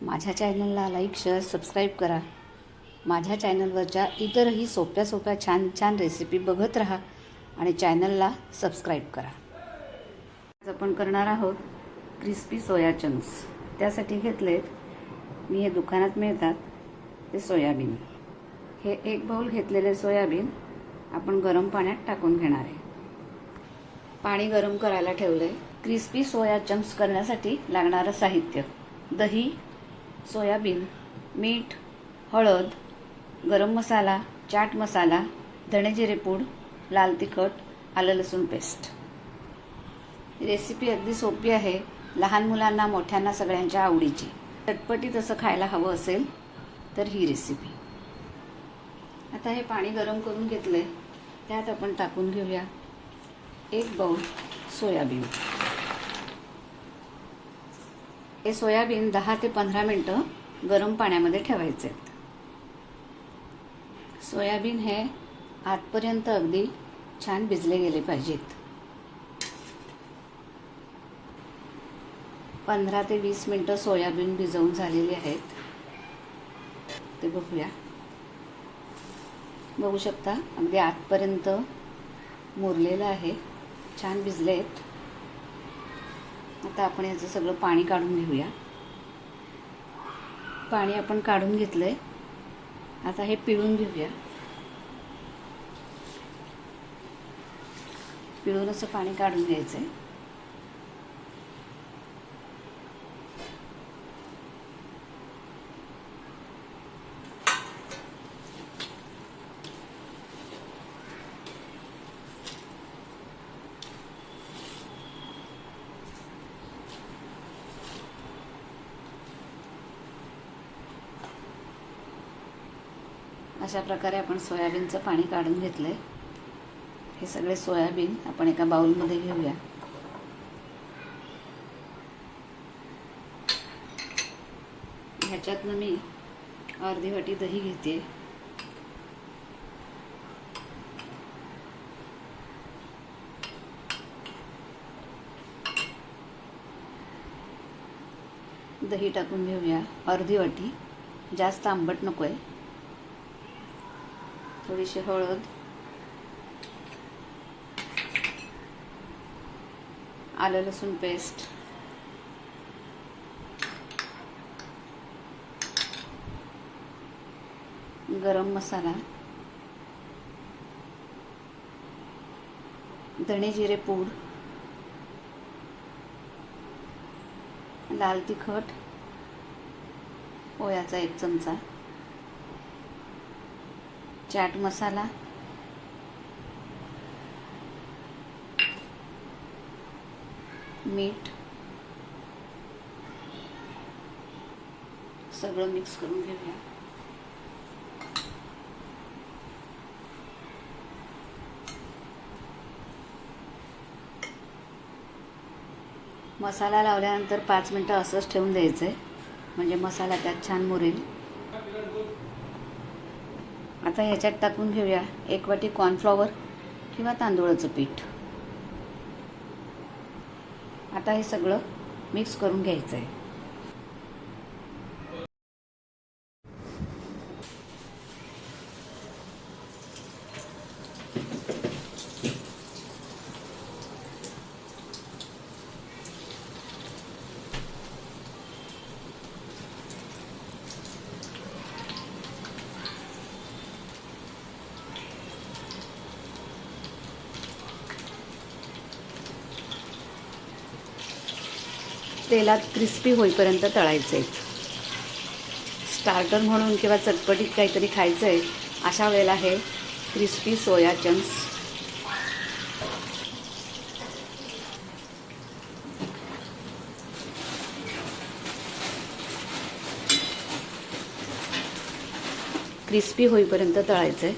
माझ्या चॅनलला like, share, subscribe करा. माझ्या चॅनलवरच्या इतरही सोप्या सोप्या छान छान रेसिपी बघत राहा आणि चॅनलला सबस्क्राईब करा. आज आपण करणार आहोत क्रिस्पी सोया चंक्स. त्यासाठी घेतलेत मी हे दुकानात मिळतात ते सोयाबीन. हे 1 बाउल घेतलेले सोयाबीन आपण गरम पाण्यात टाकून घेणार आहे. पाणी गरम करायला ठेवले. क्रिस्पी सोया चंक्स करण्यासाठी लागणारं साहित्य: दही, सोयाबीन, मीठ, हळद, गरम मसाला, चाट मसाला, धणे जिरे पूड, लाल तिखट, आलं लसूण पेस्ट. रेसिपी अगदी सोपी आहे. लहान मुलांना मोठ्यांना सगळ्यांच्या आवडीची. चटपटीत असं खायला हवं असेल तर ही रेसिपी. आता हे पाणी गरम करून घेतले. त्यात आपण टाकून घेऊया 1 बाउल सोयाबीन. हे सोयाबीन 10 ते 15 मिनिटं गरम पाण्यामध्ये ठेवायचे. सोयाबीन हे आतपर्यंत अगदी छान भिजले गेले पाहिजेत. 15 ते 20 मिनिटं सोयाबीन भिजवून झालेली आहेत. ते बघूया. बघू शकता अगदी आतपर्यंत मुरलेलं आहे, छान भिजलेत. आता आपण याचं सगळं पाणी काढून घेऊया. पाणी आपण काढून घेतलंय. आता हे पिळून घेऊया. पिळून असं पाणी काढून घ्यायचंय. अशा प्रकारे आपण सोयाबीनचं पाणी काढून घेतलंय. हे सगळे सोयाबीन आपण एका बाउलमध्ये घेऊया. ह्याच्यातनं मी अर्धी वाटी दही घेते. दही टाकून घेऊया अर्धी वाटी. जास्त आंबट नकोय. थोडीशी हळद, आलं लसूण पेस्ट, गरम मसाला, धणे जिरे पूड, लाल तिखट पोह्याचा 1 चमचा, चाट मसाला, मीठ, सगळं मिक्स करून घेऊया. मसाला लावल्यानंतर 5 मिनिटं असंच ठेवून द्यायचंय, म्हणजे मसाला त्यात छान मुरेल. आता ह्याच्यात टाकून घेऊया 1 वाटी कॉर्नफ्लॉवर किंवा तांदूळाचं पीठ. आता हे सगळं मिक्स करून घ्यायचं आहे. तेलात क्रिस्पी होईपर्यंत तळायचे. स्टार्टर म्हणून किंवा चटपटीत काहीतरी खायचं आहे अशा वेळेला हे क्रिस्पी सोया चंक्स क्रिस्पी होईपर्यंत तळायचे.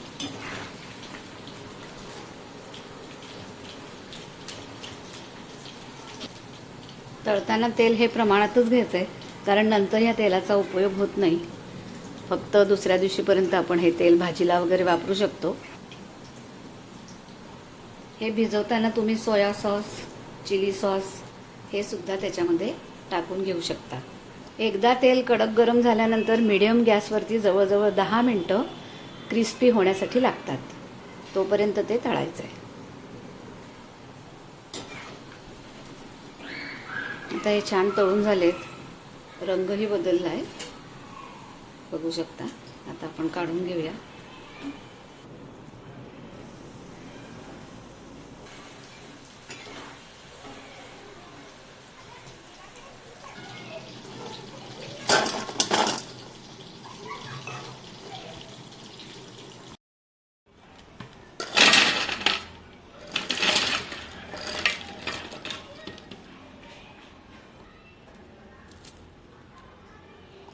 तळताना तेल हे प्रमाणातच घ्यायचं आहे, कारण नंतर या तेलाचा उपयोग होत नाही. फक्त दुसऱ्या दिवशीपर्यंत आपण हे तेल भाजीला वगैरे वापरू शकतो. हे भिजवताना तुम्ही सोया सॉस, चिली सॉस हे सुद्धा त्याच्यामध्ये टाकून घेऊ शकता. एकदा तेल कडक गरम झाल्यानंतर मीडियम गॅसवरती जवळजवळ 10 मिनटं क्रिस्पी होण्यासाठी लागतात. तोपर्यंत ते तळायचं आहे. आता हे छान तळून झालेत. रंगही बदलला आहे, बघू शकता. आता आपण काढून घेऊया.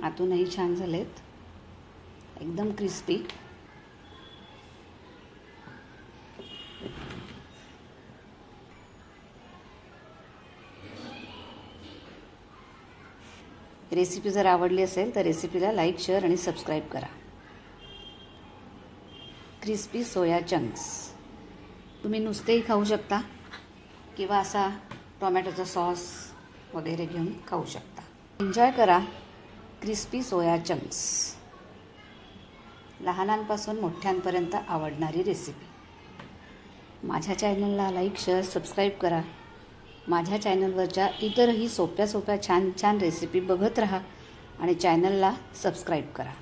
आतूनही छान झालेत, एकदम क्रिस्पी. रेसिपी जर आवडली असेल तर रेसिपीला लाईक, शेअर आणि सबस्क्राईब करा. क्रिस्पी सोया चंक्स तुम्ही नुसतेही खाऊ शकता किंवा असा टोमॅटोचा सॉस वगैरे घेऊन खाऊ शकता. एन्जॉय करा क्रिस्पी सोया चंक्स. लहानांपासून मोठ्यांपर्यंत आवडणारी रेसिपी. माझ्या चॅनलला लाईक, शेअर, सबस्क्राईब करा. माझ्या चॅनलवरच्या इतरही सोप्या सोप्या छान छान रेसिपी बघत राहा आणि चॅनलला सबस्क्राईब करा.